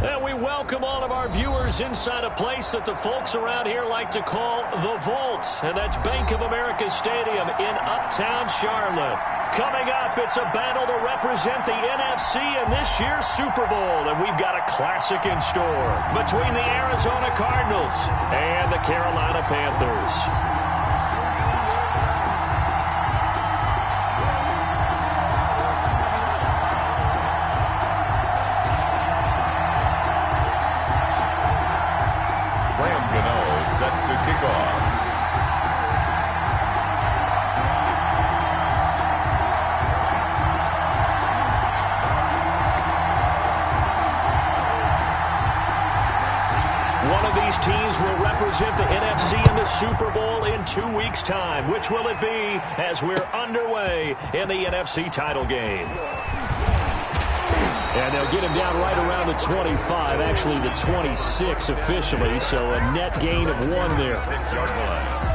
And we welcome all of our viewers inside a place that the folks around here like to call the Vault. And that's Bank of America Stadium in Uptown Charlotte. Coming up, it's a battle to represent the NFC in this year's Super Bowl. And we've got a classic in store between the Arizona Cardinals and the Carolina Panthers. Set to kick off. One of these teams will represent the NFC in the Super Bowl in 2 weeks' time. Which will it be as we're underway in the NFC title game? And they'll get him down right around the 25, actually the 26 officially, so a net gain of 1 there. 6-yard line.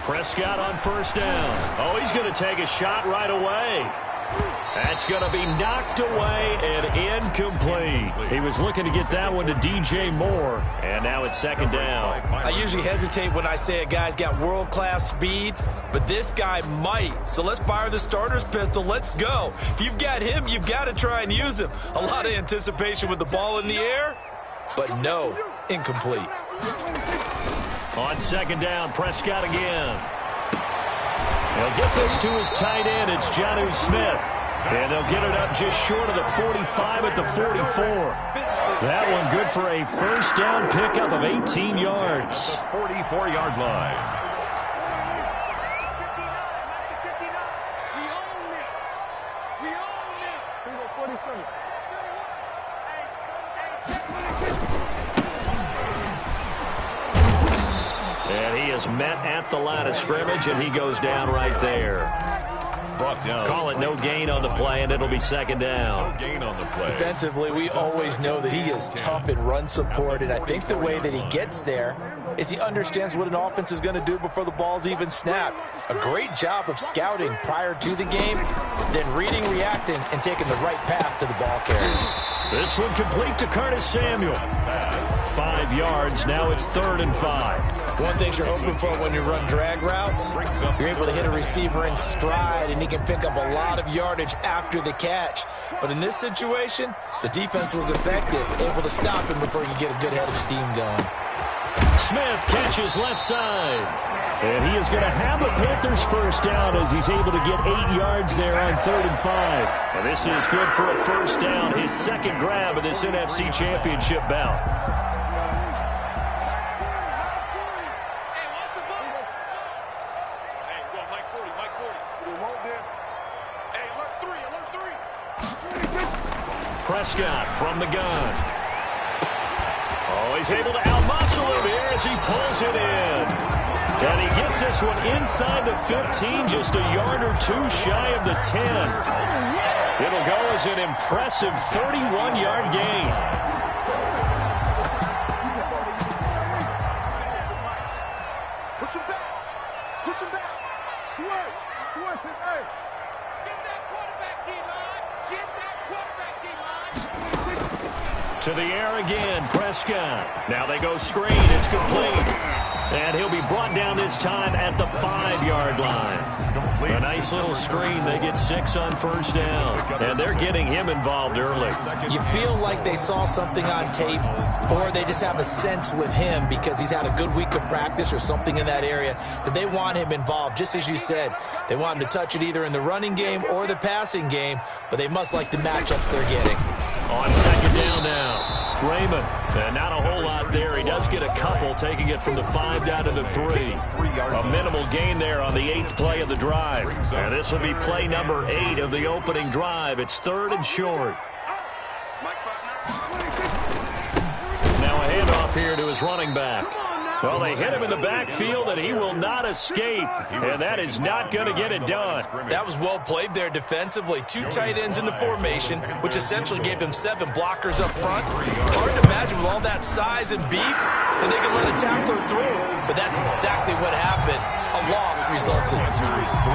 Prescott on first down. Oh, he's going to take a shot right away. That's going to be knocked away and incomplete. He was looking to get that one to DJ Moore, and now it's second down. I usually hesitate when I say a guy's got world-class speed, but this guy might. So let's fire the starter's pistol. Let's go. If you've got him, you've got to try and use him. A lot of anticipation with the ball in the air, but no, incomplete. On second down, Prescott again. He'll get this to his tight end. It's Jonnu Smith. And they'll get it up just short of the 45 at the 44. That one good for a first down pickup of 18 yards. 44-yard line. And he is met at the line of scrimmage, and he goes down right there. Brought down. Call it no gain on the play, and it'll be second down. No gain on the play. Defensively, we always know that he is tough in run support, and I think the way that he gets there is he understands what an offense is going to do before the ball's even snapped. A great job of scouting prior to the game, then reading, reacting, and taking the right path to the ball carrier. This one complete to Curtis Samuel. 5 yards. Now it's 3rd and 5. One thing you're hoping for when you run drag routes, you're able to hit a receiver in stride, and he can pick up a lot of yardage after the catch. But in this situation, the defense was effective, able to stop him before he could get a good head of steam going. Smith catches left side. And he is going to have the Panthers first down as he's able to get 8 yards there on 3rd and 5. And this is good for a first down, his second grab of this NFC Championship bout. Prescott from the gun. Oh, he's able to outmuscle him here as he pulls it in. And he gets this one inside the 15, just a yard or 2 shy of the 10. It'll go as an impressive 31-yard gain. Push him back. Push him back. Swerve. Swerve. Hey. Get that quarterback, D-line. Get that quarterback, D-line. To the air again, Prescott. Now they go screen. It's complete. And he'll be brought down this time at the 5-yard line. A nice little screen. They get 6 on first down. And they're getting him involved early. You feel like they saw something on tape, or they just have a sense with him because he's had a good week of practice or something in that area that they want him involved. Just as you said, they want him to touch it either in the running game or the passing game, but they must like the matchups they're getting. On second down now. Raymond. And not a whole lot there. He does get a couple, taking it from the 5 down to the 3. A minimal gain there on the 8th play of the drive. And this will be play number 8 of the opening drive. It's 3rd and short. Now a handoff here to his running back. Well, they hit him in the backfield, and he will not escape. And that is not going to get it done. That was well played there defensively. 2 tight ends in the formation, which essentially gave them 7 blockers up front. Hard to imagine with all that size and beef that they could let a tackler through. But that's exactly what happened. A loss resulted.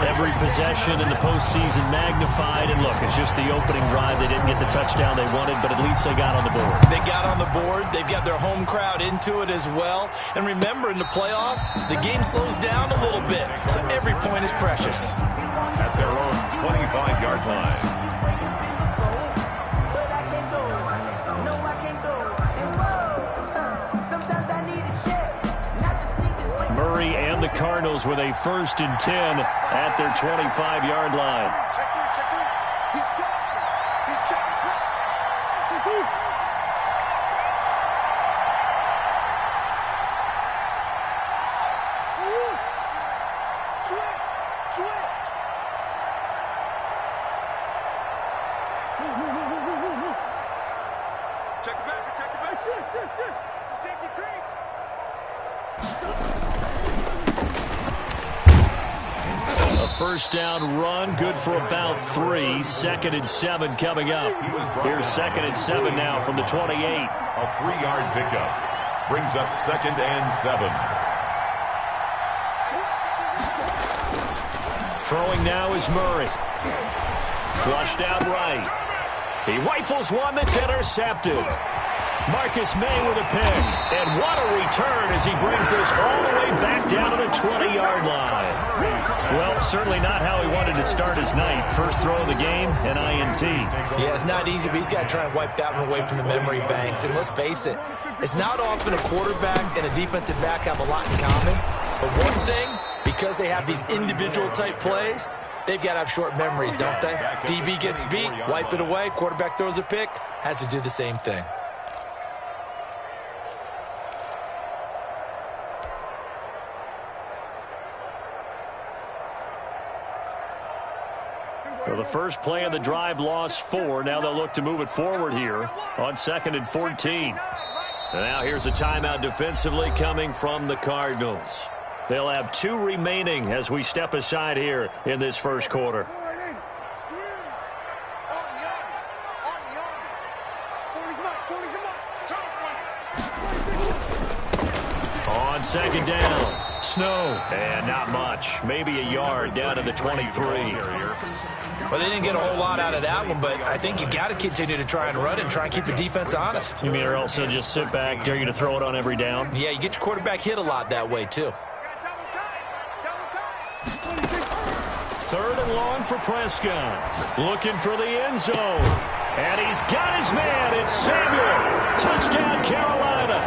Every possession in the postseason magnified. And look, it's just the opening drive. They didn't get the touchdown they wanted, but at least they got on the board. They got on the board. They've got their home crowd into it as well. And remember, in the playoffs, the game slows down a little bit. So every point is precious. At their own 25-yard line. Murray and the Cardinals with a 1st and 10 at their 25-yard line. He's switch. Check the back. Shit. It's a safety creep. A 1st down run, good for about 3. 2nd and 7 coming up. Here's 2nd and 7 now from the 28. A 3-yard pickup. Brings up 2nd and 7. Throwing now is Murray. Flushed out right. He rifles one that's intercepted. Marcus May with a pick. And what a return as he brings this all the way back down to the 20-yard line. Well, certainly not how he wanted to start his night. First throw of the game, an INT. Yeah, it's not easy, but he's got to try and wipe that one away from the memory banks. And let's face it, it's not often a quarterback and a defensive back have a lot in common. But one thing, because they have these individual type plays, they've got to have short memories, don't they? DB gets beat, wipe it away. Quarterback throws a pick, has to do the same thing. So the first play of the drive lost 4. Now they'll look to move it forward here on 2nd and 14. And now here's a timeout defensively coming from the Cardinals. They'll have 2 remaining as we step aside here in this first quarter. On 2nd down, Snow, and not much. Maybe a yard down to the 23. Well, they didn't get a whole lot out of that one, but I think you got to continue to try and run and try and keep the defense honest. You mean or else they'll just sit back, dare you to throw it on every down? Yeah, you get your quarterback hit a lot that way, too. 3rd and long for Prescott. Looking for the end zone. And he's got his man. It's Samuel. Touchdown, Carolina.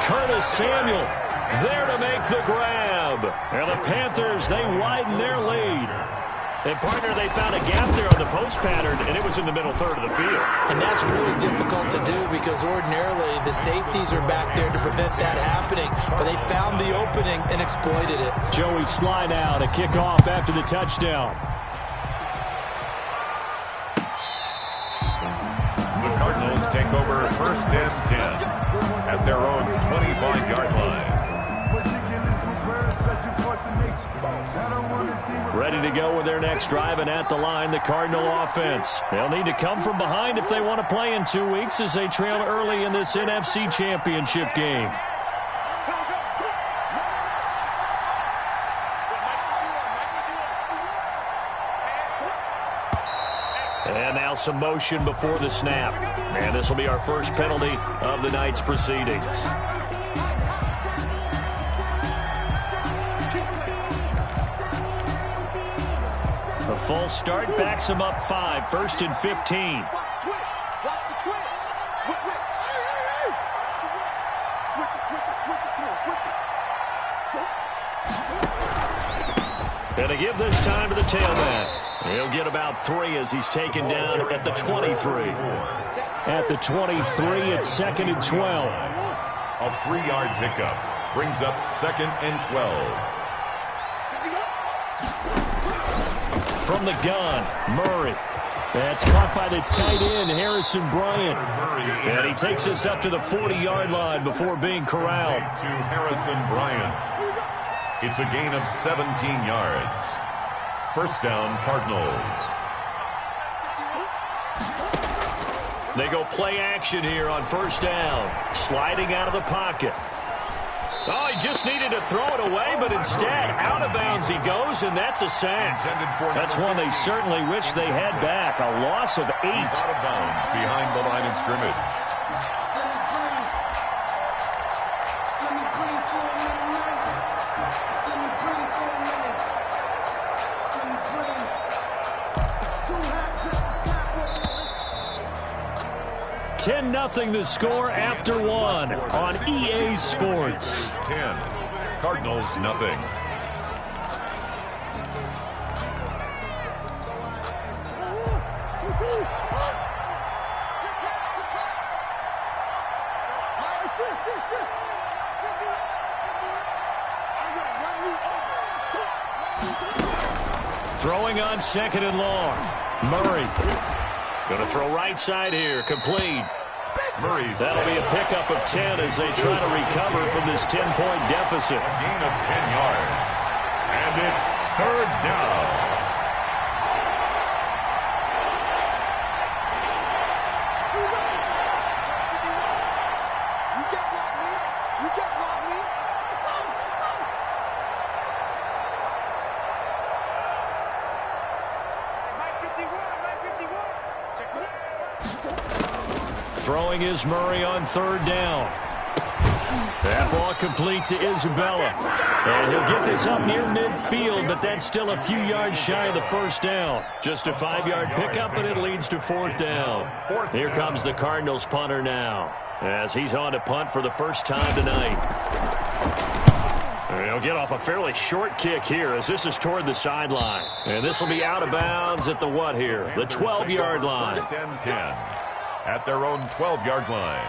Curtis Samuel there to make the grab. And the Panthers, they widen their lead. And, partner, they found a gap there on the post pattern, and it was in the middle 3rd of the field. And that's really difficult to do because ordinarily the safeties are back there to prevent that happening. But they found the opening and exploited it. Joey Sly now to kick off after the touchdown. The Cardinals take over 1st and 10 at their own 25-yard line. Ready to go with their next drive, and at the line, the Cardinal offense. They'll need to come from behind if they want to play in 2 weeks as they trail early in this NFC Championship game. And now some motion before the snap. And this will be our first penalty of the night's proceedings. A false start backs him up 5. 1st and 15. Watch the twitch. Whip. Switch it. Come on, switch it. And to give this time to the tailback. He'll get about 3 as he's taken down at the 23. at the 23. It's 2nd and 12. A 3-yard pickup brings up 2nd and 12. From the gun, Murray. That's caught by the tight end, Harrison Bryant. And he takes us up to the 40-yard line before being corralled. To Harrison Bryant. It's a gain of 17 yards. First down, Cardinals. They go play action here on first down. Sliding out of the pocket. Oh, he just needed to throw it away, but instead, out of bounds he goes, and that's a sack. That's one they certainly wish they had back. A loss of 8. He's out of bounds behind the line of scrimmage. Nothing the score after 1 on EA Sports. 10. Cardinals nothing. Throwing on 2nd and long. Murray. Going to throw right side here. Complete. That'll be a pickup of 10 as they try to recover from this 10-point deficit. A gain of 10 yards. And it's 3rd down. You can't block me. You can't block me. Mike 51. Check it. Throwing is Murray on 3rd down. That ball complete to Isabella. And he'll get this up near midfield, but that's still a few yards shy of the first down. Just a 5-yard pickup, and it leads to 4th down. Here comes the Cardinals punter now, as he's on to punt for the first time tonight. And he'll get off a fairly short kick here, as this is toward the sideline. And this will be out of bounds at the what here? The 12-yard line. 10. At their own 12-yard line.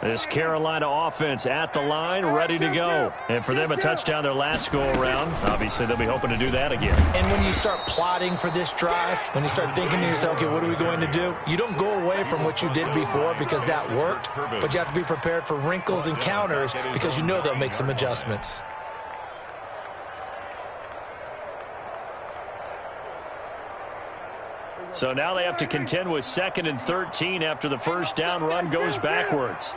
This Carolina offense at the line, ready to go. And for them, a touchdown their last go-around. Obviously, they'll be hoping to do that again. And when you start plotting for this drive, when you start thinking to yourself, okay, what are we going to do? You don't go away from what you did before because that worked, but you have to be prepared for wrinkles and counters because you know they'll make some adjustments. So now they have to contend with 2nd and 13 after the first down run goes backwards.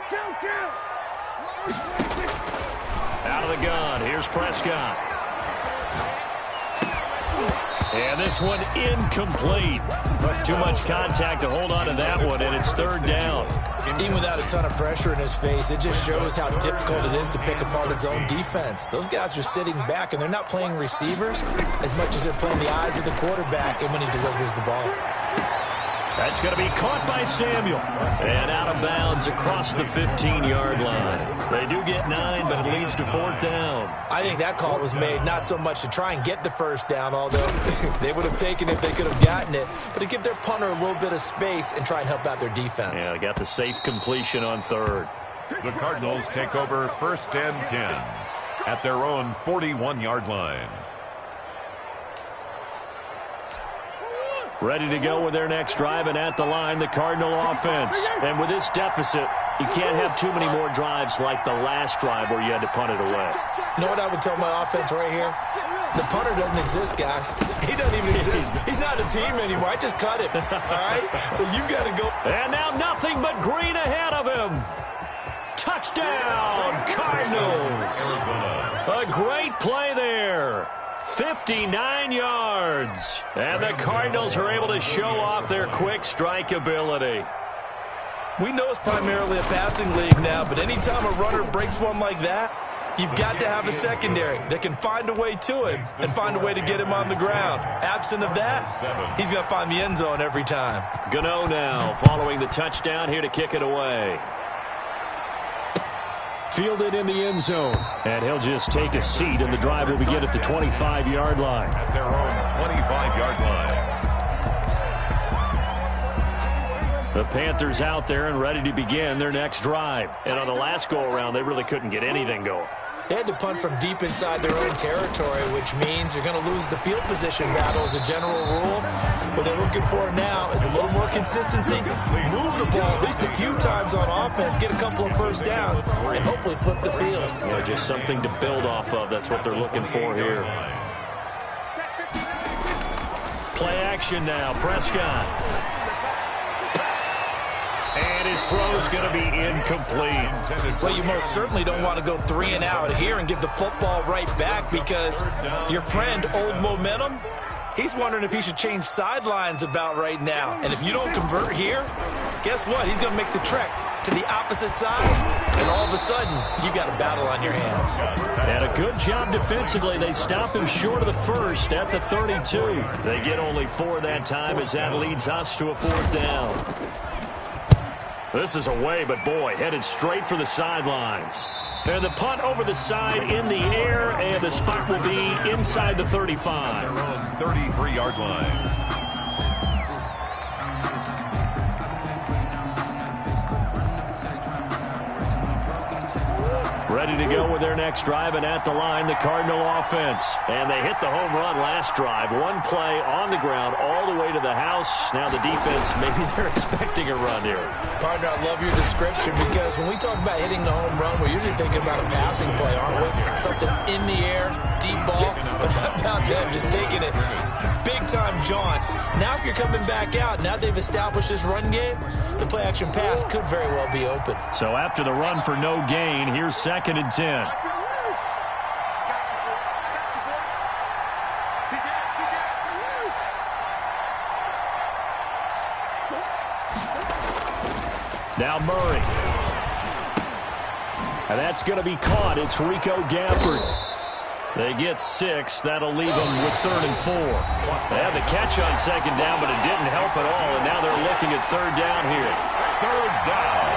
Out of the gun, here's Prescott. And this one incomplete. Too much contact to hold on to that one, and it's 3rd down. Even without a ton of pressure in his face, it just shows how difficult it is to pick apart his own defense. Those guys are sitting back, and they're not playing receivers as much as they're playing the eyes of the quarterback and when he delivers the ball. That's going to be caught by Samuel. And out of bounds across the 15-yard line. They do get 9, but it leads to 4th down. I think that call was made not so much to try and get the first down, although they would have taken it if they could have gotten it, but to give their punter a little bit of space and try and help out their defense. Yeah, they got the safe completion on 3rd. The Cardinals take over 1st and 10 at their own 41-yard line. Ready to go with their next drive, and at the line, the Cardinal offense. And with this deficit, you can't have too many more drives like the last drive where you had to punt it away. You know what I would tell my offense right here? The punter doesn't exist, guys. He doesn't even exist. He's not a team anymore. I just cut him. All right? So you've got to go. And now nothing but green ahead of him. Touchdown, Cardinals. A great play there. 59 yards. And the Cardinals are able to show off their quick strike ability. We know it's primarily a passing league now, but anytime a runner breaks one like that, you've got to have a secondary that can find a way to him and find a way to get him on the ground. Absent of that, he's going to find the end zone every time. Gano now following the touchdown here to kick it away. Fielded in the end zone. And he'll just take a seat, and the drive will begin at the 25-yard line. At their own 25-yard line. The Panthers out there and ready to begin their next drive. And on the last go-around, they really couldn't get anything going. They had to punt from deep inside their own territory, which means you're going to lose the field position battle as a general rule. What they're looking for now is a little more consistency, move the ball at least a few times on offense, get a couple of first downs, and hopefully flip the field. So just something to build off of. That's what they're looking for here. Play action now. Prescott. And his throw is going to be incomplete. Well, you most certainly don't want to go 3 and out here and give the football right back, because your friend, Old Momentum, he's wondering if he should change sidelines about right now. And if you don't convert here, guess what? He's going to make the trek to the opposite side, and all of a sudden, you've got a battle on your hands. And a good job defensively. They stop him short of the first at the 32. They get only 4 that time as that leads us to a 4th down. This is away, but boy, headed straight for the sidelines. And the punt over the side in the air, and the spot will be inside the 35. 33-yard line. Ready to go with their next drive, and at the line, the Cardinal offense. And they hit the home run last drive. 1 play on the ground all the way to the house. Now the defense, maybe they're expecting a run here. Partner, I love your description, because when we talk about hitting the home run, we're usually thinking about a passing play, aren't we? Something in the air, deep ball, but how about them just taking it big-time jaunt. Now if you're coming back out, now they've established this run game, the play-action pass could very well be open. So after the run for no gain, here's 2nd and 10. Now Murray. And that's going to be caught. It's Rico Gafford. They get 6. That'll leave them with 3rd and 4. They had the catch on 2nd down, but it didn't help at all. And now they're looking at 3rd down here. 3rd down.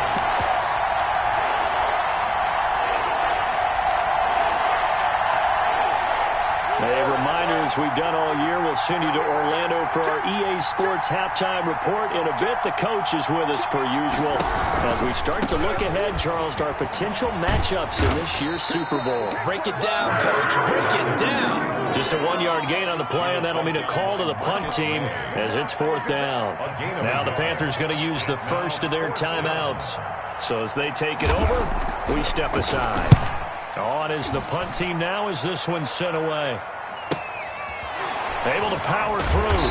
A reminder, as we've done all year, we'll send you to Orlando for our EA Sports halftime report. In a bit, the coach is with us per usual as we start to look ahead, Charles, to our potential matchups in this year's Super Bowl. Break it down, Coach. Break it down. Just a 1-yard gain on the play, and that'll mean a call to the punt team as it's 4th down. Now the Panthers going to use the first of their timeouts. So as they take it over, we step aside. On is the punt team now as this one's sent away. Able to power through.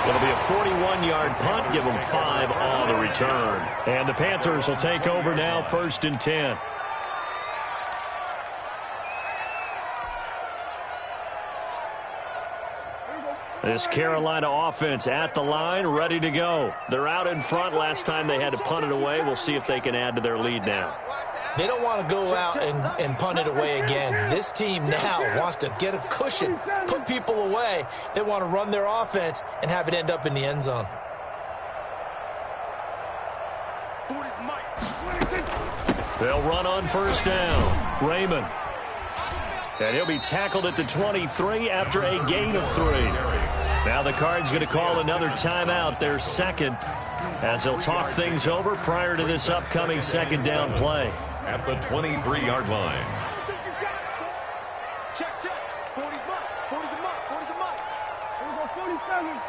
It'll be a 41-yard punt. Give them 5 on the return. And the Panthers will take over now, 1st and 10. This Carolina offense at the line, ready to go. They're out in front. Last time they had to punt it away. We'll see if they can add to their lead now. They don't want to go out and punt it away again. This team now wants to get a cushion, put people away. They want to run their offense and have it end up in the end zone. They'll run on 1st down. Raymond. And he'll be tackled at the 23 after a gain of 3. Now the Cards going to call another timeout, their 2nd, as they'll talk things over prior to this upcoming 2nd down play. At the 23-yard line. Check. 40's mark. 40's the mark. 40's the mark. Here we go, 47.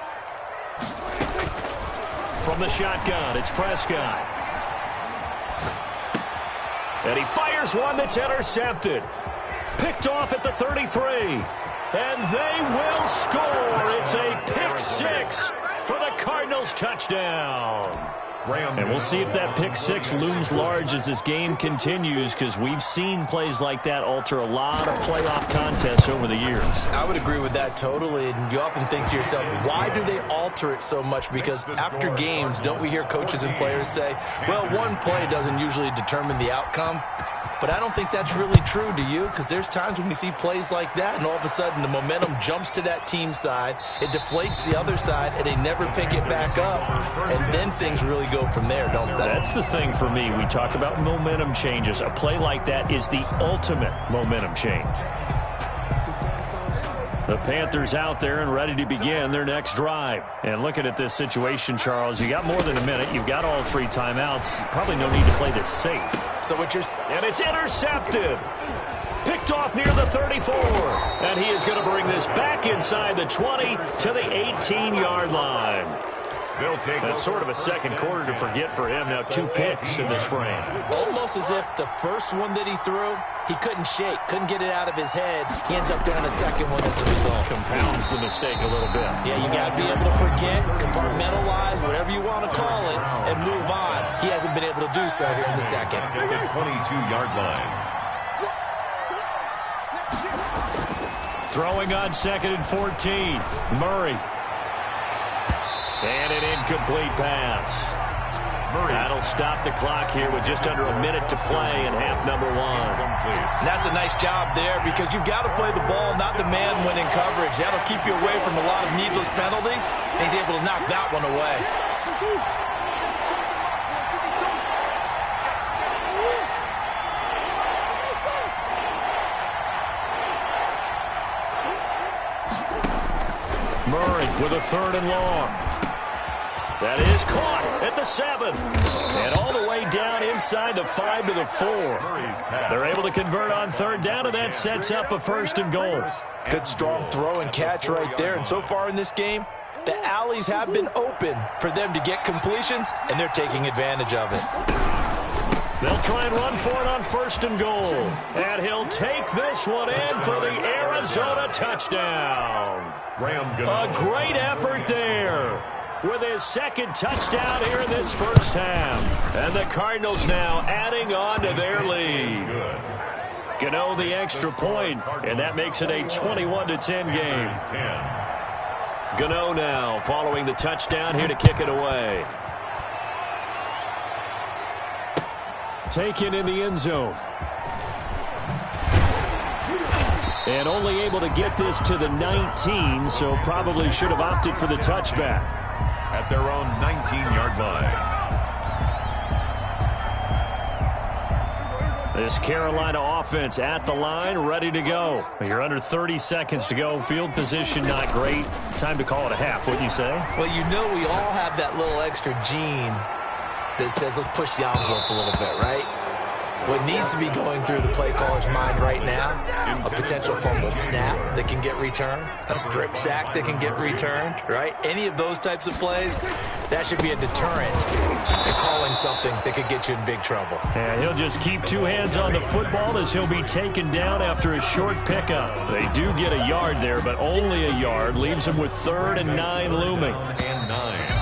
From the shotgun, it's Prescott. And he fires one that's intercepted. Picked off at the 33. And they will score. It's a pick 6 for the Cardinals touchdown. And we'll see if that pick 6 looms large as this game continues, because we've seen plays like that alter a lot of playoff contests over the years. I would agree with that totally, and you often think to yourself, why do they alter it so much? Because after games, don't we hear coaches and players say, well, one play doesn't usually determine the outcome? but I don't think that's really true, do you? Because there's times when we see plays like that, and all of a sudden the momentum jumps to that team side, it deflates the other side, and they never pick it back up, and then things really go from there, don't they? That's the thing for me. We talk about momentum changes. A play like that is the ultimate momentum change. The Panthers out there and ready to begin their next drive. And looking at this situation, Charles, you got more than a minute. You've got all 3 timeouts. Probably no need to play this safe. So what you're... And it's intercepted. Picked off near the 34. And he is going to bring this back inside the 20 to the 18-yard line. That's sort of a second quarter to forget for him. Now 2 picks in this frame. Almost as if the first one that he threw, he couldn't shake, couldn't get it out of his head. He ends up throwing a second one as a result. Compounds the mistake a little bit. Yeah, you got to be able to forget, compartmentalize, whatever you want to call it, and move on. He hasn't been able to do so here in the second. At the 22-yard line. Throwing on 2nd and 14. Murray. And an incomplete pass. That'll stop the clock here with just under a minute to play in half number 1. And that's a nice job there because you've got to play the ball, not the man when in coverage. That'll keep you away from a lot of needless penalties. And he's able to knock that one away. Murray with a 3rd and long. That is caught at the 7. And all the way down inside the 5 to the 4. They're able to convert on 3rd down, and that sets up a 1st and goal. Good strong throw and catch right there. And so far in this game, the alleys have been open for them to get completions, and they're taking advantage of it. They'll try and run for it on 1st and goal. And he'll take this one in for the Arizona touchdown. A great effort there with his 2nd touchdown here in this first half. And the Cardinals now adding on to their lead. Gano the extra point, and that makes it a 21-10 game. Gano now following the touchdown here to kick it away. Taken in the end zone. And only able to get this to the 19, so probably should have opted for the touchback. At their own 19-yard line. This Carolina offense at the line, ready to go. You're under 30 seconds to go. Field position not great. Time to call it a half, wouldn't you say? Well, you know we all have that little extra gene that says let's push the envelope a little bit, right? What needs to be going through the play caller's mind right now, a potential fumbled snap that can get returned, a strip sack that can get returned, right? Any of those types of plays, that should be a deterrent to calling something that could get you in big trouble. And he'll just keep 2 hands on the football as he'll be taken down after a short pickup. They do get a yard there, but only a yard. Leaves him with 3rd and 9 looming. And 9.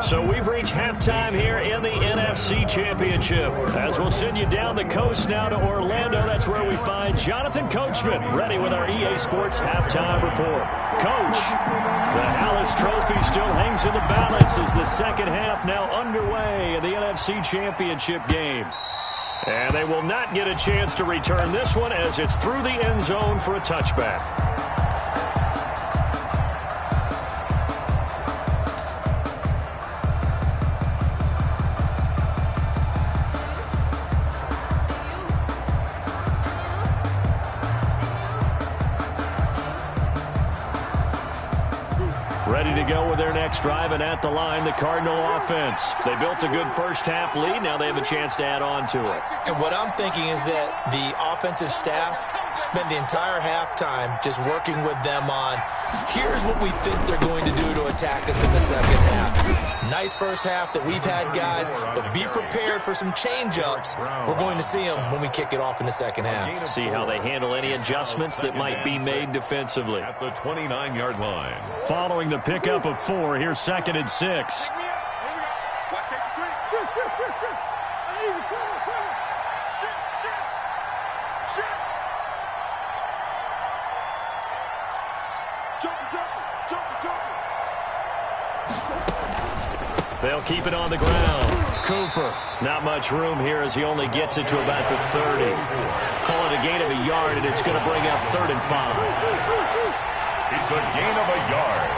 So we've reached halftime here in the NFC Championship. As we'll send you down the coast now to Orlando, that's where we find Jonathan Coachman ready with our EA Sports halftime report. Coach, the Hallis Trophy still hangs in the balance as the second half now underway in the NFC Championship game. And they will not get a chance to return this one as it's through the end zone for a touchback. Ready to go with their next drive, and at the line, the Cardinal offense. They built a good first-half lead. Now they have a chance to add on to it. And what I'm thinking is that the offensive staff spent the entire halftime just working with them on, here's what we think they're going to do to attack us in the second half. Nice first half that we've had, guys, but be prepared for some change-ups. We're going to see them when we kick it off in the second half. See how they handle any adjustments that might be made defensively. At the 29-yard line. Following the pickup of 4, here's 2nd and 6. They'll keep it on the ground. Cooper, not much room here as he only gets it to about the 30. Call it a gain of a yard, and it's going to bring up 3rd and 5. It's a gain of a yard,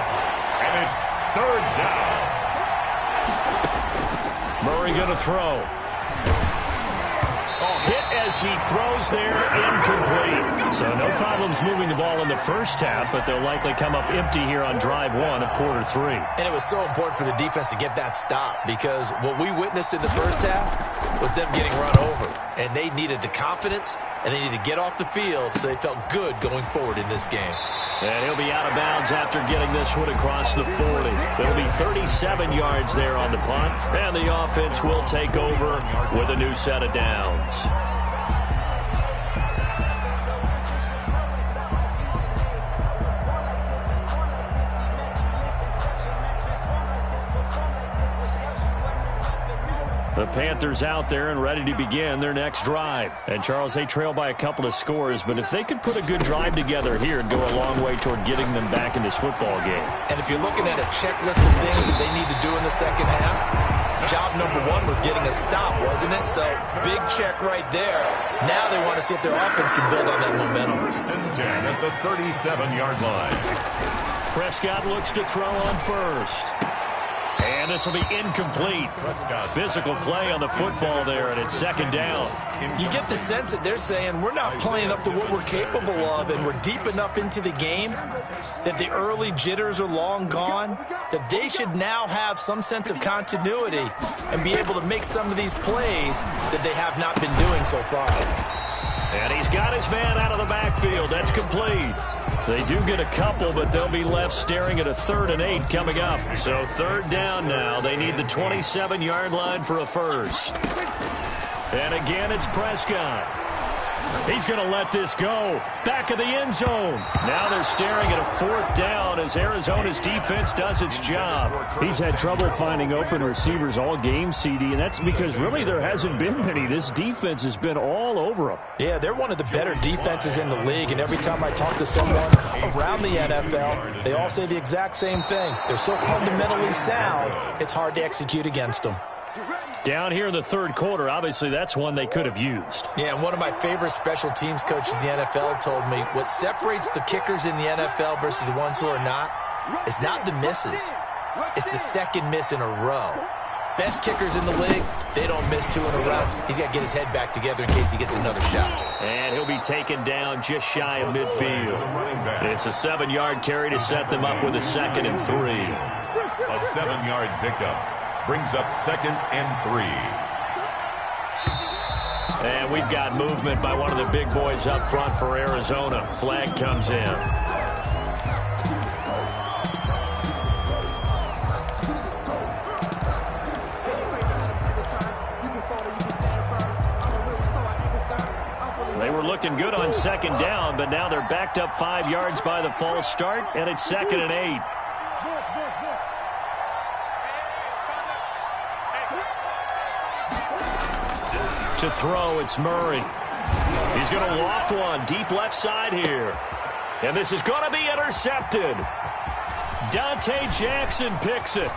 and it's 3rd down. Murray going to throw. Oh, hit as he throws there, incomplete. So no problems moving the ball in the first half, but they'll likely come up empty here on drive 1 of quarter 3. And it was so important for the defense to get that stop because what we witnessed in the first half was them getting run over. And they needed the confidence, and they needed to get off the field so they felt good going forward in this game. And he'll be out of bounds after getting this one across the 40. It'll be 37 yards there on the punt, and the offense will take over with a new set of downs. The Panthers out there and ready to begin their next drive. And, Charles, they trail by a couple of scores, but if they could put a good drive together here and go a long way toward getting them back in this football game. And if you're looking at a checklist of things that they need to do in the second half, job number 1 was getting a stop, wasn't it? So, big check right there. Now they want to see if their offense can build on that momentum. 1st and 10 at the 37-yard line. Prescott looks to throw on first. And this will be incomplete. Physical play on the football there, and it's 2nd down. You get the sense that they're saying we're not playing up to what we're capable of, and we're deep enough into the game that the early jitters are long gone, that they should now have some sense of continuity and be able to make some of these plays that they have not been doing so far. And he's got his man out of the backfield. That's complete. They do get a couple, but they'll be left staring at a 3rd and 8 coming up. So 3rd down now. They need the 27-yard line for a first. And again, it's Prescott. He's going to let this go. Back of the end zone. Now they're staring at a 4th down as Arizona's defense does its job. He's had trouble finding open receivers all game, CD, and that's because really there hasn't been many. This defense has been all over them. Yeah, they're one of the better defenses in the league, and every time I talk to someone around the NFL, they all say the exact same thing. They're so fundamentally sound, it's hard to execute against them. Down here in the 3rd quarter, obviously that's one they could have used. Yeah, and one of my favorite special teams coaches in the NFL told me what separates the kickers in the NFL versus the ones who are not is not the misses. It's the 2nd miss in a row. Best kickers in the league, they don't miss 2 in a row. He's got to get his head back together in case he gets another shot. And he'll be taken down just shy of midfield. It's a 7-yard carry to set them up with a 2nd and 3. A 7-yard pickup brings up 2nd and 3. And we've got movement by one of the big boys up front for Arizona. Flag comes in. They were looking good on 2nd down, but now they're backed up 5 yards by the false start, and it's 2nd and 8. To throw, it's Murray. He's going to loft one deep left side here. And this is going to be intercepted. Dante Jackson picks it.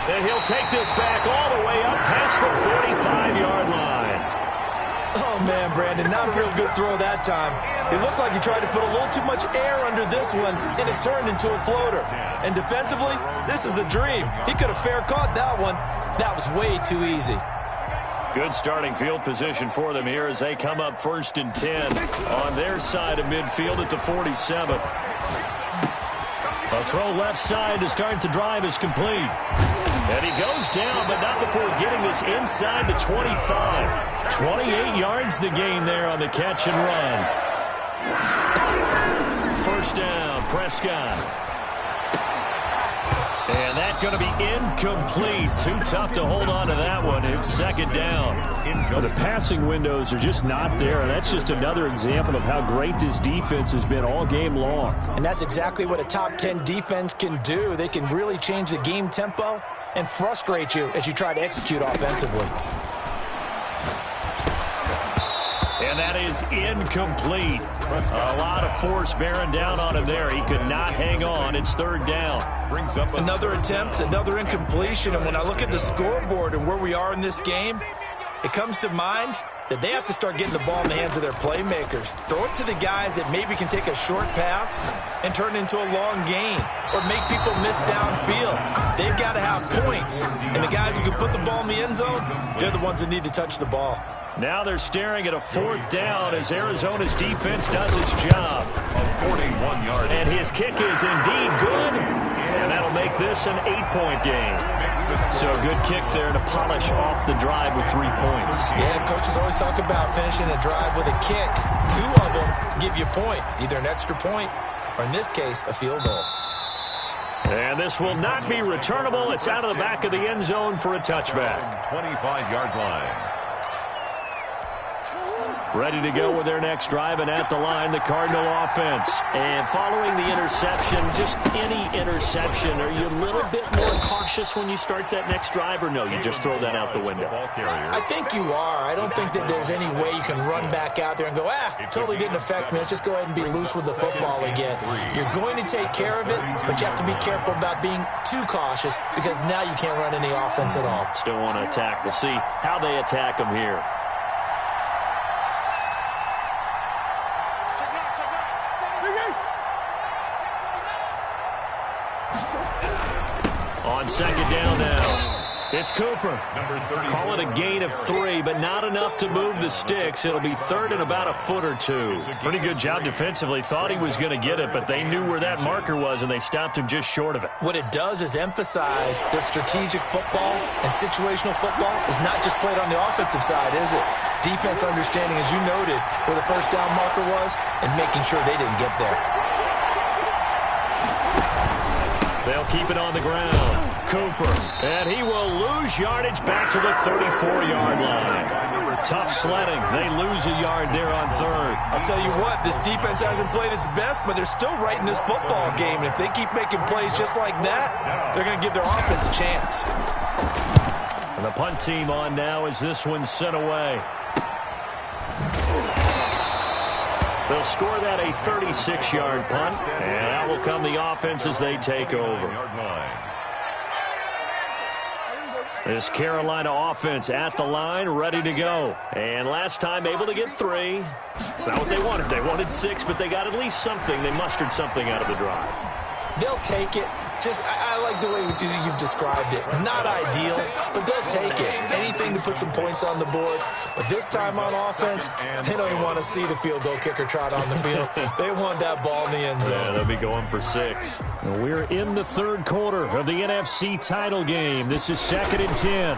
And he'll take this back all the way up past the 45-yard line. Oh, man, Brandon, not a real good throw that time. It looked like he tried to put a little too much air under this one, and it turned into a floater. And defensively, this is a dream. He could have fair caught that one. That was way too easy. Good starting field position for them here as they come up 1st and 10 on their side of midfield at the 47. A throw left side to start the drive is complete. And he goes down, but not before getting this inside the 25. 28 yards the gain there on the catch and run. 1st down, Prescott. And that's going to be incomplete. Too tough to hold on to that one. It's 2nd down. The passing windows are just not there, and that's just another example of how great this defense has been all game long. And that's exactly what a top 10 defense can do. They can really change the game tempo and frustrate you as you try to execute offensively. And that is is incomplete. A lot of force bearing down on him there. He could not hang on. It's third down. Brings up Another attempt, another incompletion. And when I look at the scoreboard and where we are in this game, it comes to mind that they have to start getting the ball in the hands of their playmakers. Throw it to the guys that maybe can take a short pass and turn it into a long gain or make people miss downfield. They've got to have points. And the guys who can put the ball in the end zone, they're the ones that need to touch the ball. Now they're staring at a fourth down as Arizona's defense does its job. a 41-yard. And his kick is indeed good. And that'll make this an 8-point game. So a good kick there to polish off the drive with 3 points. Yeah, coaches always talk about finishing a drive with a kick. 2 of them give you points, either an extra point or, in this case, a field goal. And this will not be returnable. It's out of the back of the end zone for a touchback. 25-yard line. Ready to go with their next drive, and at the line, the Cardinal offense. And following the interception, just any interception, are you a little bit more cautious when you start that next drive, or no, you just throw that out the window? I think you are. I don't think that there's any way you can run back out there and go, totally didn't affect me. Let's just go ahead and be loose with the football again. You're going to take care of it, but you have to be careful about being too cautious because now you can't run any offense at all. Still want to attack. We'll see how they attack them here. On second down now, it's Cooper. Call it a gain of 3, but not enough to move the sticks. It'll be third and about a foot or 2. Pretty good job defensively. Thought he was going to get it, but they knew where that marker was, and they stopped him just short of it. What it does is emphasize that strategic football and situational football is not just played on the offensive side, is it? Defense understanding, as you noted, where the first down marker was and making sure they didn't get there. They'll keep it on the ground. Cooper, and he will lose yardage back to the 34-yard line. Tough sledding. They lose a yard there on third. I'll tell you what, this defense hasn't played its best, but they're still right in this football game. And if they keep making plays just like that, they're going to give their offense a chance. And the punt team on now as this one's sent away. They'll score that a 36-yard punt, and that will come the offense as they take over. This Carolina offense at the line, ready to go. And last time able to get 3. It's not what they wanted. They wanted 6, but they got at least something. They mustered something out of the drive. They'll take it. I like the way you've described it. Not ideal, but they'll take it. Anything to put some points on the board. But this time on offense, they don't even want to see the field goal kicker trot on the field. They want that ball in the end zone. Yeah, they'll be going for 6. We're in the third quarter of the NFC title game. This is 2nd and 10.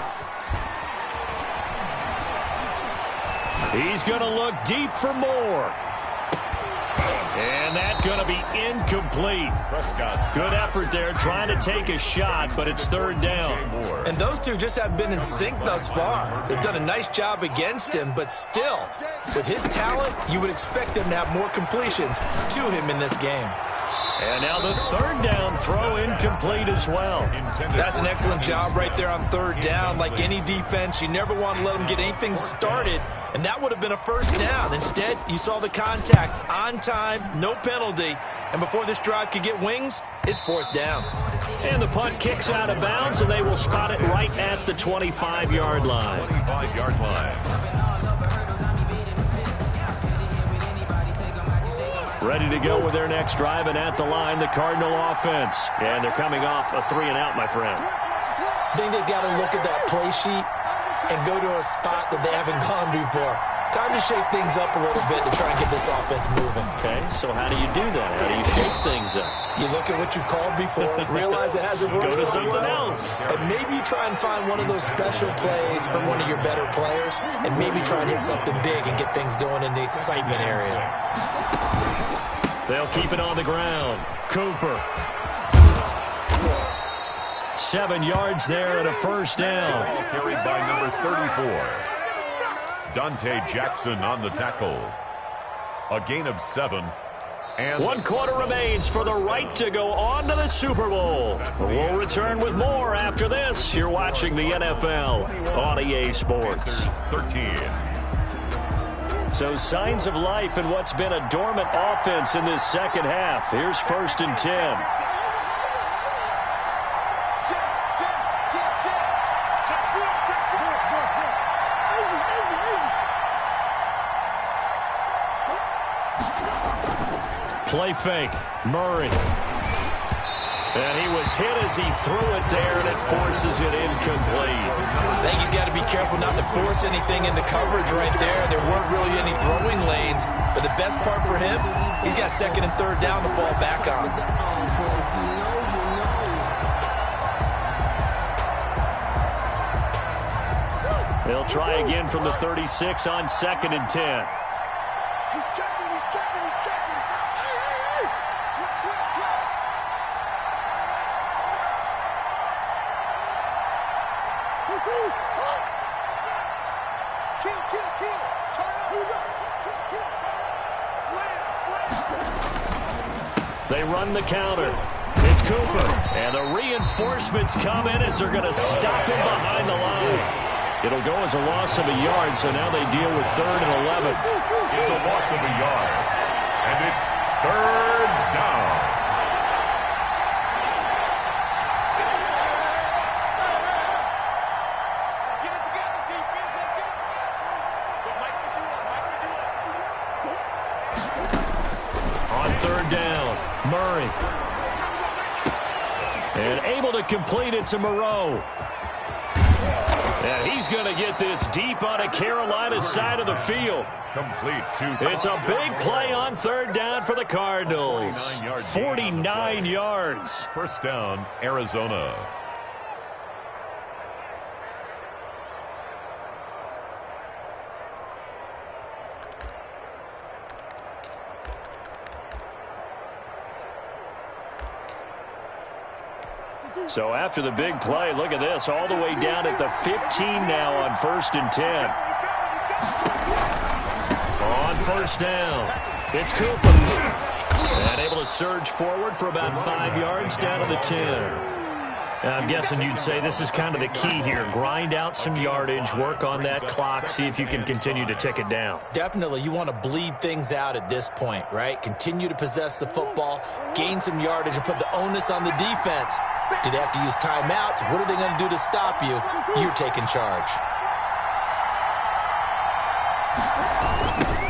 He's going to look deep for more. And that's going to be incomplete. Good effort there trying to take a shot, but it's third down. And those two just haven't been in sync thus far. They've done a nice job against him, but still, with his talent, you would expect them to have more completions to him in this game. And now the third down throw incomplete as well. That's an excellent job right there on third down. Like any defense, you never want to let them get anything started, and that would have been a first down. Instead, you saw the contact on time, no penalty, and before this drive could get wings, it's fourth down. And the punt kicks out of bounds, and they will spot it right at the 25-yard line. 25-yard line. Ready to go with their next drive, and at the line, the Cardinal offense. And they're coming off a 3-and-out, my friend. I think they've got to look at that play sheet and go to a spot that they haven't gone before. Time to shake things up a little bit to try and get this offense moving. Okay, so how do you do that? How do you shake things up? You look at what you've called before, realize it hasn't worked Go to so something well, else. and maybe you try and find one of those special plays from one of your better players, and maybe try and hit something big and get things going in the excitement area. They'll keep it on the ground. Cooper. 7 yards there and a first down. Ball carried by number 34. Dante Jackson on the tackle. A gain of 7. And 1 quarter remains for the right to go on to the Super Bowl. We'll return with more after this. You're watching the NFL on EA Sports. 13. So signs of life in what's been a dormant offense in this second half. Here's 1st and 10. Play fake. Murray. And he was hit as he threw it there, and it forces it incomplete. I think he's got to be careful not to force anything into coverage right there. There weren't really any throwing lanes, but the best part for him, he's got 2nd and 3rd down to fall back on. He'll try again from the 36 on 2nd and 10. He's checking, he's checking, he's checking. Hey. Switch. Kill. Turn up. Kill, turn up. Slam. They run the counter. It's Cooper. And the reinforcements come in as they're going to stop him behind the line. It'll go as a loss of a yard, so now they deal with 3rd and 11. It's a loss of a yard, and it's 3rd down. Let's get it together, defense. Let's get it together. Mike can do it. On 3rd down, Murray. And able to complete it to Moreau. And he's going to get this deep on a Carolina side of the field. Complete to... It's a big play on 3rd down for the Cardinals. 49 yards. 1st down, Arizona. So after the big play, look at this, all the way down at the 15 now on 1st and 10. On 1st down, it's Cooper. And able to surge forward for about 5 yards down to the 10. I'm guessing you'd say this is kind of the key here. Grind out some yardage, work on that clock, see if you can continue to tick it down. Definitely, you want to bleed things out at this point, right? Continue to possess the football, gain some yardage, and put the onus on the defense. Do they have to use timeouts? What are they going to do to stop you? You're taking charge.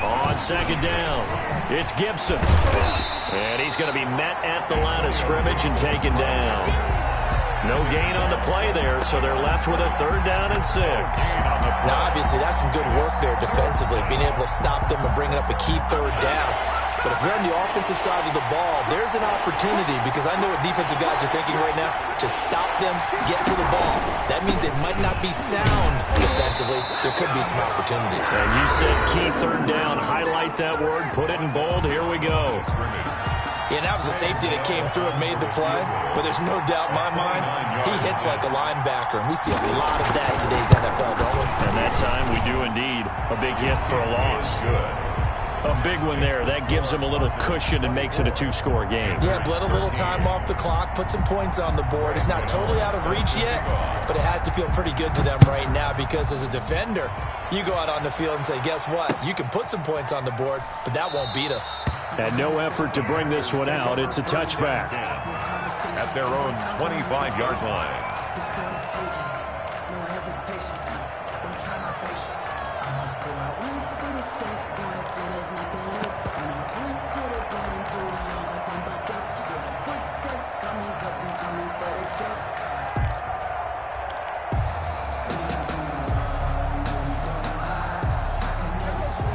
On 2nd down, it's Gibson. And he's going to be met at the line of scrimmage and taken down. No gain on the play there, so they're left with a 3rd down and 6. Now, obviously, that's some good work there defensively, being able to stop them and bring up a key 3rd down. But if you're on the offensive side of the ball, there's an opportunity, because I know what defensive guys are thinking right now. Just stop them, get to the ball. That means it might not be sound defensively. There could be some opportunities. And you said key 3rd down. Highlight that word, put it in bold. Here we go. Yeah, that was a safety that came through and made the play, but there's no doubt in my mind, he hits like a linebacker, and we see a lot of that in today's NFL, don't we? And that time we do indeed. A big hit for a loss. A big one there. That gives them a little cushion and makes it a 2-score game. Yeah, bled a little time off the clock, put some points on the board. It's not totally out of reach yet, but it has to feel pretty good to them right now, because as a defender, you go out on the field and say, guess what? You can put some points on the board, but that won't beat us. And no effort to bring this one out. It's a touchback. At their own 25-yard line.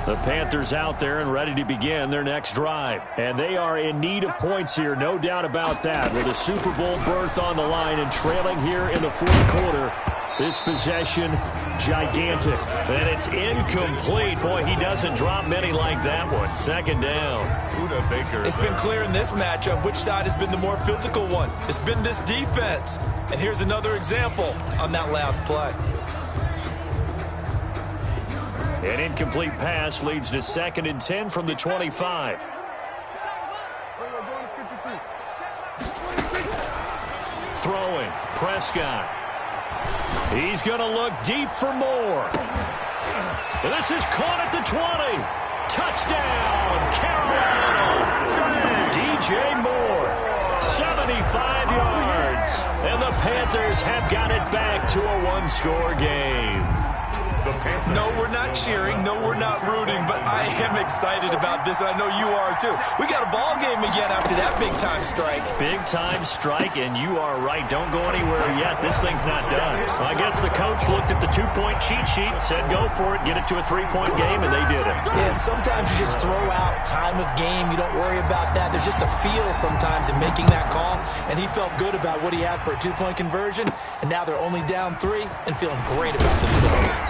The Panthers out there and ready to begin their next drive. And they are in need of points here, no doubt about that. With a Super Bowl berth on the line and trailing here in the 4th quarter. This possession, gigantic. And it's incomplete. Boy, he doesn't drop many like that one. 2nd down. It's been clear in this matchup which side has been the more physical one. It's been this defense. And here's another example on that last play. An incomplete pass leads to 2nd and 10 from the 25. Throwing, Prescott. He's going to look deep for more. And this is caught at the 20. Touchdown, Carolina. DJ Moore, 75 yards. And the Panthers have got it back to a one-score game. No, we're not cheering. No, we're not rooting. But I am excited about this, and I know you are too. We got a ball game again after that big-time strike. Big-time strike, and you are right. Don't go anywhere yet. This thing's not done. I guess the coach looked at the two-point cheat sheet, said go for it, get it to a three-point game, and they did it. Yeah, and sometimes you just throw out time of game. You don't worry about that. There's just a feel sometimes in making that call, and he felt good about what he had for a two-point conversion, and now they're only down 3 and feeling great about themselves.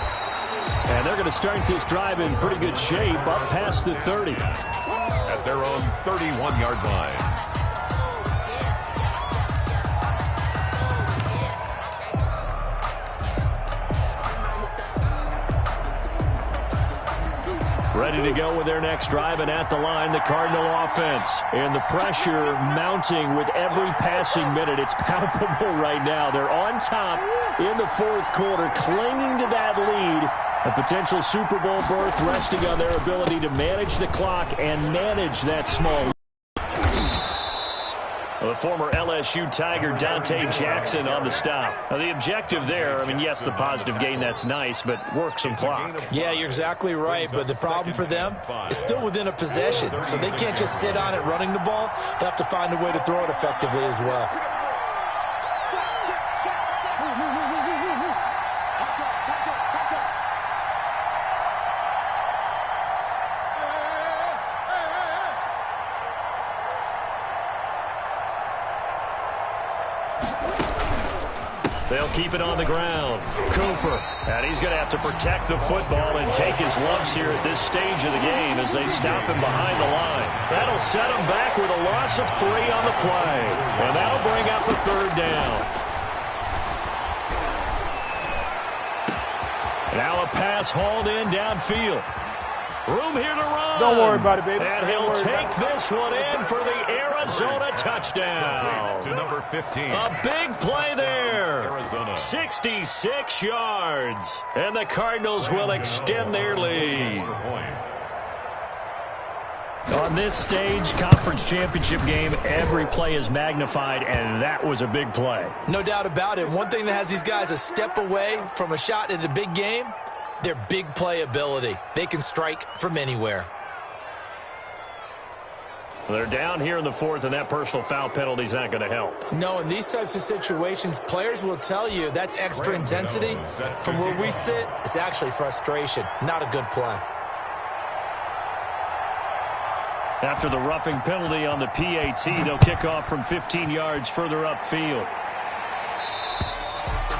And they're going to start this drive in pretty good shape, up past the 30. At their own 31-yard line. Ready to go with their next drive, and at the line, the Cardinal offense. And the pressure mounting with every passing minute. It's palpable right now. They're on top in the fourth quarter, clinging to that lead. A potential Super Bowl berth resting on their ability to manage the clock and manage that small lead. The former LSU Tiger Dante Jackson on the stop. Now, the objective there, I mean, yes, the positive gain, that's nice, but work some clock. Yeah, you're exactly right, but the problem for them is still within a possession, so they can't just sit on it running the ball. They'll have to find a way to throw it effectively as well. They'll keep it on the ground. Cooper, and he's going to have to protect the football and take his lumps here at this stage of the game as they stop him behind the line. That'll set him back with a loss of 3 on the play. And that'll bring up a third down. Now a pass hauled in downfield. Room here to run. Don't worry about it, baby. And he'll take this one in for the Arizona touchdown. To number 15. A big play there. Arizona. 66 yards. And the Cardinals will extend their lead. On this stage, conference championship game, every play is magnified, and that was a big play. No doubt about it. One thing that has these guys a step away from a shot at a big game, their big play ability. They can strike from anywhere. They're down here in the fourth, and that personal foul penalty is not going to help. No, in these types of situations, players will tell you that's extra intensity. From where we sit, it's actually frustration. Not a good play. After the roughing penalty on the PAT, they'll kick off from 15 yards further upfield.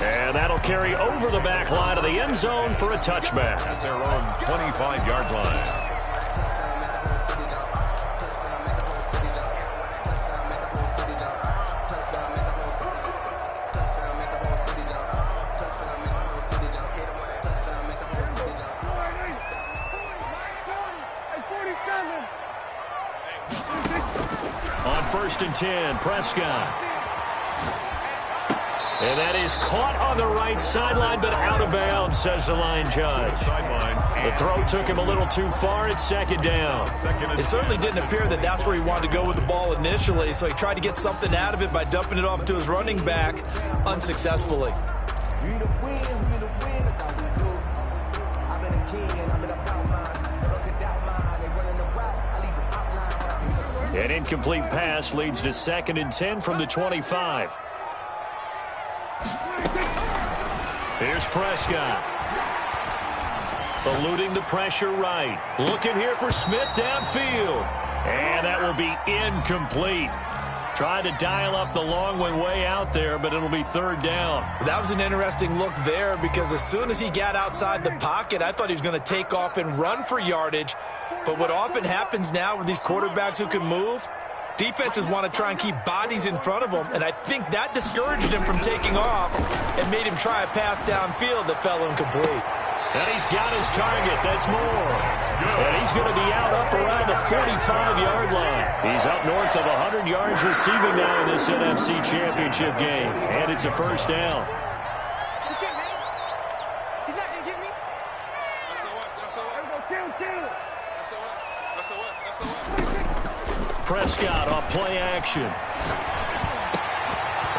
And that'll carry over the back line of the end zone for a touchback. At their own 25-yard line. On 1st and 10, Prescott. And that is caught on the right sideline, but out of bounds, says the line judge. The throw took him a little too far. It's 2nd down. It certainly didn't appear that that's where he wanted to go with the ball initially, so he tried to get something out of it by dumping it off to his running back unsuccessfully. An incomplete pass leads to 2nd and 10 from the 25. Here's Prescott. Eluding the pressure right. Looking here for Smith downfield. And that will be incomplete. Trying to dial up the long one way out there, but it'll be 3rd down. That was an interesting look there because as soon as he got outside the pocket, I thought he was going to take off and run for yardage. But what often happens now with these quarterbacks who can move, defenses want to try and keep bodies in front of them, and I think that discouraged him from taking off and made him try a pass downfield that fell incomplete. And he's got his target. That's Moore. And he's going to be out up around the 45-yard line. He's up north of 100 yards receiving now in this NFC Championship game. And it's a 1st down. Prescott off play action.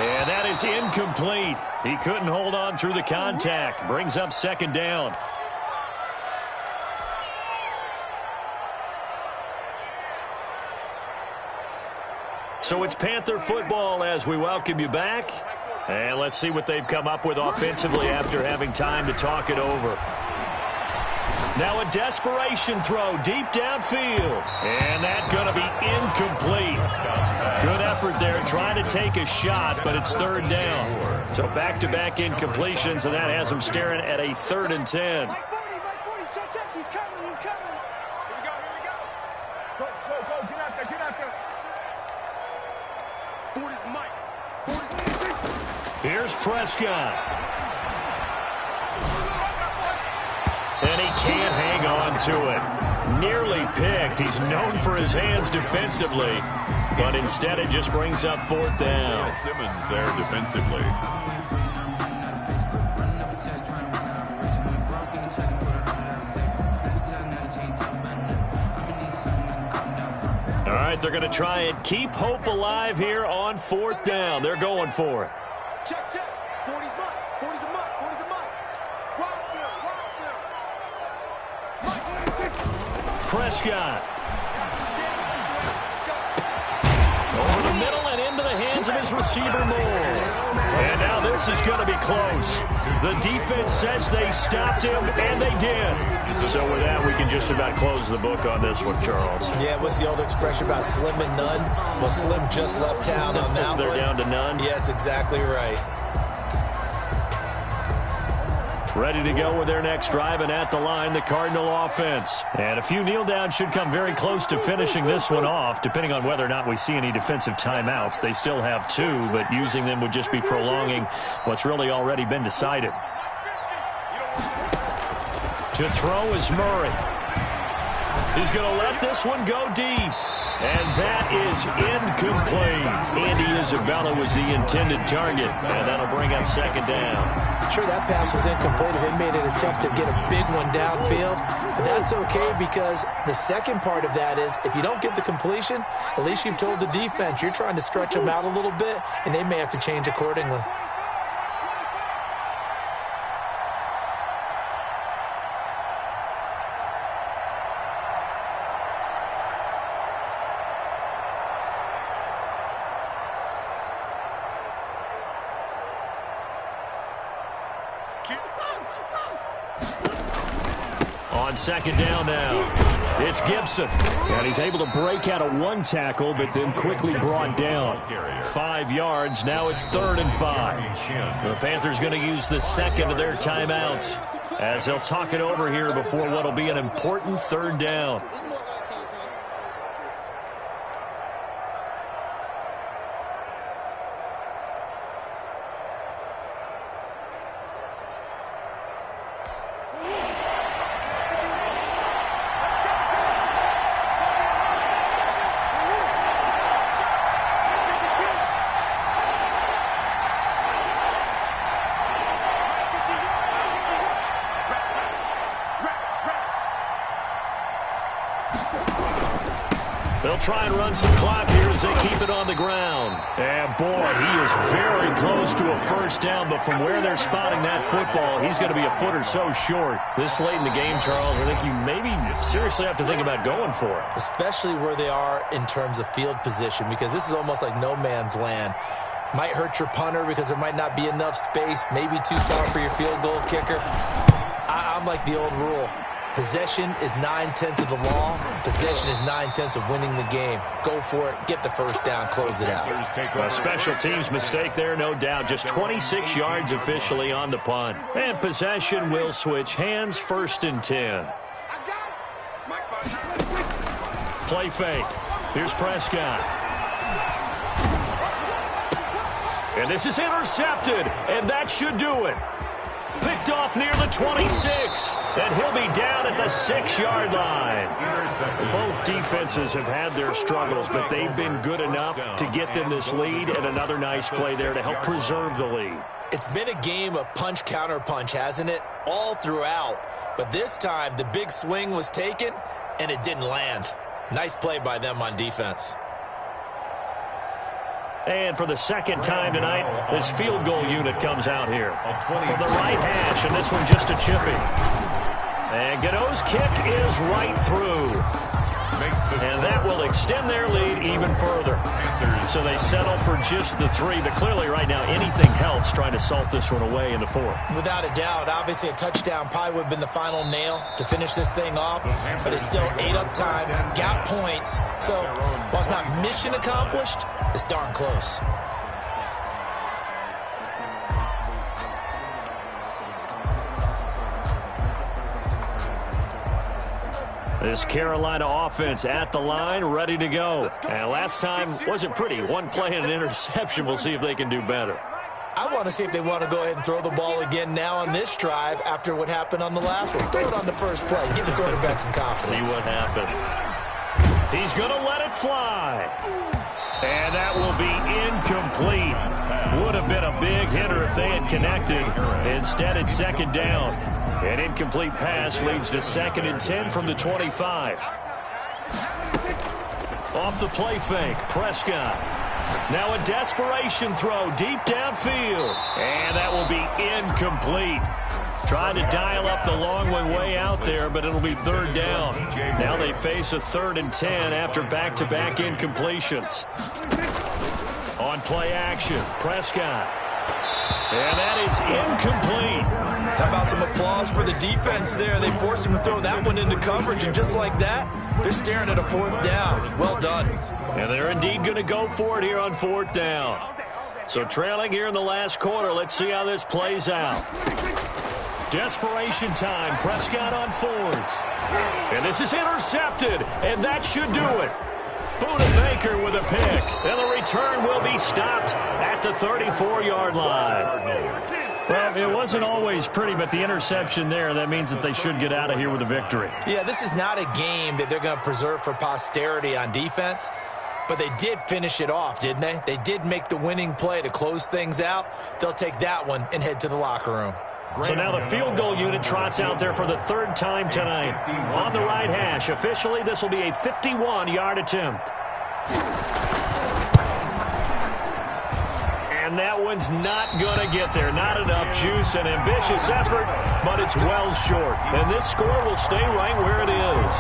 And that is incomplete. He couldn't hold on through the contact. Brings up second down. So it's Panther football as we welcome you back. And let's see what they've come up with offensively after having time to talk it over. Now a desperation throw deep downfield. And that's going to be incomplete. Good effort there trying to take a shot, but it's third down. So back-to-back incompletions, and that has him staring at a 3rd and 10. Mike 40, check. He's coming. Here we go. Go. Get out there. 40's Mike. Here's Prescott. And he can't hang on to it. Nearly picked. He's known for his hands defensively, but instead it just brings up 4th down. Simmons there defensively. All right, they're going to try and keep hope alive here on 4th down. They're going for it. Check. 40's Mike. 40's a Mike. Prescott. Over the middle and into the hands of his receiver Moore. And now this is going to be close. The defense says they stopped him, and they did. So with that, we can just about close the book on this one, Charles. Yeah, what's the old expression about slim and none? Well, Slim just left town on that one. They're down to none? Yes, exactly right. Ready to go with their next drive, and at the line, the Cardinal offense. And a few kneel downs should come very close to finishing this one off, depending on whether or not we see any defensive timeouts. They still have 2, but using them would just be prolonging what's really already been decided. To throw is Murray. He's going to let this one go deep. And that is incomplete. Andy Isabella was the intended target, and that'll bring up second down. Sure, that pass was incomplete as they made an attempt to get a big one downfield. But that's okay because the second part of that is if you don't get the completion, at least you've told the defense you're trying to stretch them out a little bit, and they may have to change accordingly. On second down now, it's Gibson. And he's able to break out of 1 tackle, but then quickly brought down. 5 yards. Now it's 3rd and 5. The Panthers going to use the second of their timeouts as they'll talk it over here before what will be an important 3rd down. They'll try and run some clock here as they keep it on the ground. And, boy, he is very close to a first down, but from where they're spotting that football, he's going to be a foot or so short. This late in the game, Charles, I think you maybe seriously have to think about going for it. Especially where they are in terms of field position, because this is almost like no man's land. Might hurt your punter because there might not be enough space, maybe too far for your field goal kicker. I'm like the old rule. Possession is 9/10 of the law. Possession is 9/10 of winning the game. Go for it. Get the first down. Close it out. A special teams mistake there, no doubt. Just 26 yards officially on the punt. And possession will switch hands, 1st and 10. Play fake. Here's Prescott. And this is intercepted, and that should do it. Picked off near the 26, and he'll be down at the 6-yard line. Both defenses have had their struggles, but they've been good enough to get them this lead, and another nice play there to help preserve the lead. It's been a game of punch-counter-punch, hasn't it? All throughout. But this time, the big swing was taken, and it didn't land. Nice play by them on defense. And for the second time tonight, this field goal unit comes out here. From the right hash, and this one just a chipping. And Godot's kick is right through. And that will extend their lead even further. So they settle for just the 3, but clearly right now anything helps trying to salt this one away in the 4th. Without a doubt, obviously a touchdown probably would have been the final nail to finish this thing off, but it's still 8 up time, got points. So while it's not mission accomplished, it's darn close. This Carolina offense at the line, ready to go. And last time wasn't pretty. One play and an interception. We'll see if they can do better. I want to see if they want to go ahead and throw the ball again now on this drive after what happened on the last one. Throw it on the first play. Give the quarterback some confidence. See what happens. He's going to let it fly. And that will be incomplete. Would have been a big hitter if they had connected. Instead, it's second down. An incomplete pass leads to 2nd and 10 from the 25. Off the play fake, Prescott. Now a desperation throw deep downfield. And that will be incomplete. Trying to dial up the long one way out there, but it'll be 3rd down. Now they face a 3rd and 10 after back-to-back incompletions. On play action, Prescott. And that is incomplete. How about some applause for the defense there? They forced him to throw that one into coverage, and just like that, they're staring at a 4th down. Well done. And they're indeed going to go for it here on 4th down. So trailing here in the last quarter, let's see how this plays out. Desperation time, Prescott on 4th. And this is intercepted, and that should do it. Buda Baker with a pick, and the return will be stopped at the 34-yard line. Well, it wasn't always pretty, but the interception there, that means that they should get out of here with a victory. Yeah, this is not a game that they're going to preserve for posterity on defense, but they did finish it off, didn't they? They did make the winning play to close things out. They'll take that one and head to the locker room. So now the field goal unit trots out there for the 3rd time tonight. On the right hash, officially this will be a 51-yard attempt. And that one's not going to get there. Not enough juice, an ambitious effort, but it's well short. And this score will stay right where it is.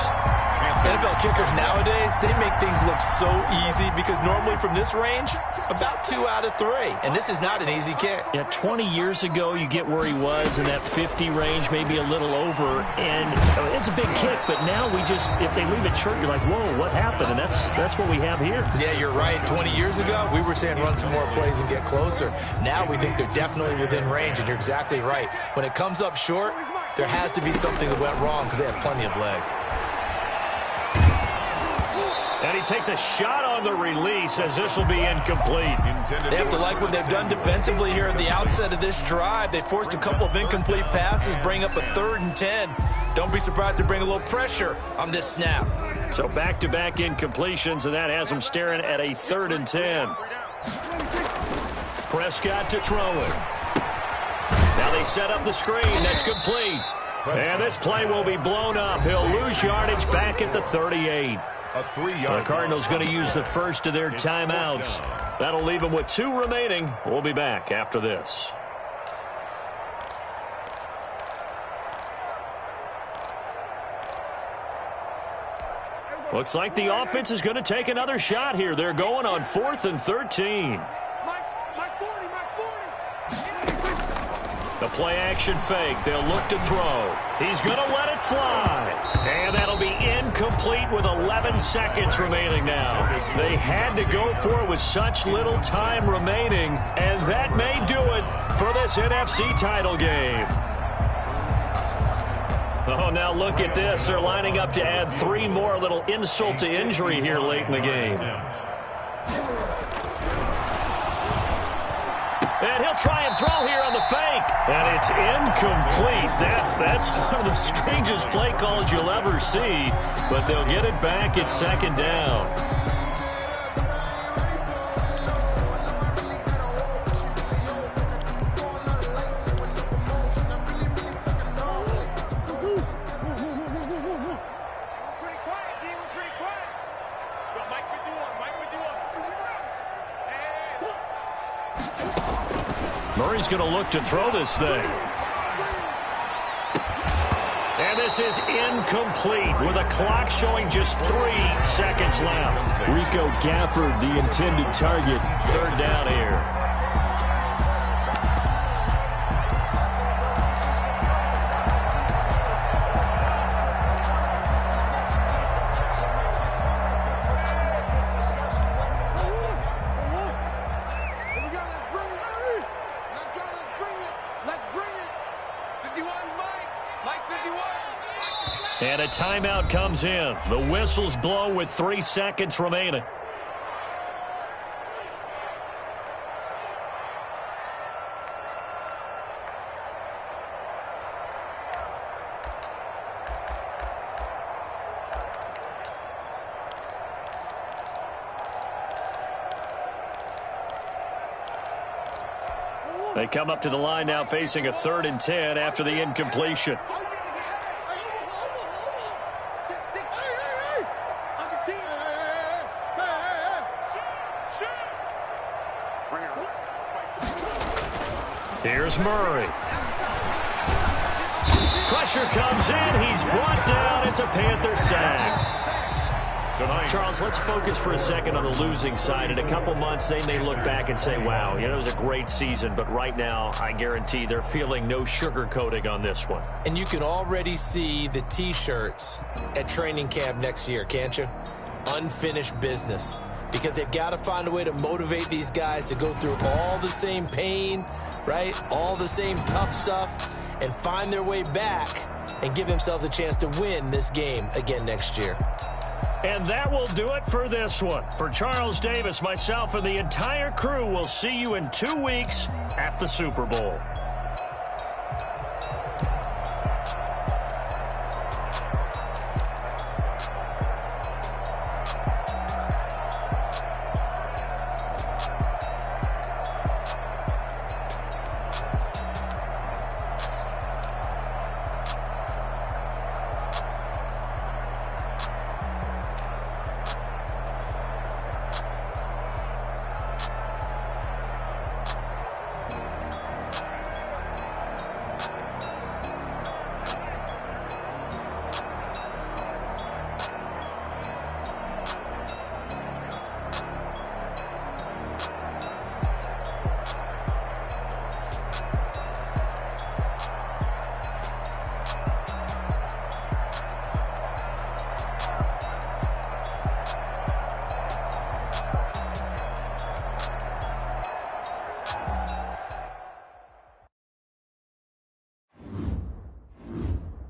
NFL kickers nowadays, they make things look so easy because normally from this range, about 2 out of 3. And this is not an easy kick. Yeah, 20 years ago, you get where he was in that 50 range, maybe a little over. And it's a big kick, but now we just, if they leave it short, you're like, whoa, what happened? And that's what we have here. Yeah, you're right. 20 years ago, we were saying run some more plays and get closer. Now we think they're definitely within range, and you're exactly right. When it comes up short, there has to be something that went wrong because they have plenty of leg. And he takes a shot on the release as this will be incomplete. They have to like what they've done defensively here at the outset of this drive. They forced a couple of incomplete passes, bring up a 3rd and 10. Don't be surprised to bring a little pressure on this snap. So back-to-back incompletions, and that has them staring at a 3rd and 10. Prescott to throw it. Now they set up the screen. That's complete. And this play will be blown up. He'll lose yardage back at the 38. The Cardinals going to use the first of their timeouts. That'll leave them with 2 remaining. We'll be back after this. Looks like the offense is going to take another shot here. They're going on 4th and 13. The play action fake. They'll look to throw. He's going to let it fly. And that'll be incomplete with 11 seconds remaining now. They had to go for it with such little time remaining. And that may do it for this NFC title game. Oh, now look at this. They're lining up to add 3 more. Little insult to injury here late in the game. And he'll try and throw here on the fake. And it's incomplete. That's one of the strangest play calls you'll ever see. But they'll get it back at 2nd down. Murray's going to look to throw this thing. And this is incomplete with a clock showing just 3 seconds left. Rico Gafford, the intended target. Third down here. And a timeout comes in. The whistles blow with 3 seconds remaining. They come up to the line now facing a 3rd and 10 after the incompletion. Here's Murray. Pressure comes in. He's brought down. It's a Panther sack. Charles, let's focus for a second on the losing side. In a couple months, they may look back and say, wow, it was a great season. But right now, I guarantee they're feeling no sugarcoating on this one. And you can already see the T-shirts at training camp next year, can't you? Unfinished business. Because they've got to find a way to motivate these guys to go through all the same pain, right? All the same tough stuff, and find their way back and give themselves a chance to win this game again next year. And that will do it for this one. For Charles Davis, myself, and the entire crew, we'll see you in 2 weeks at the Super Bowl.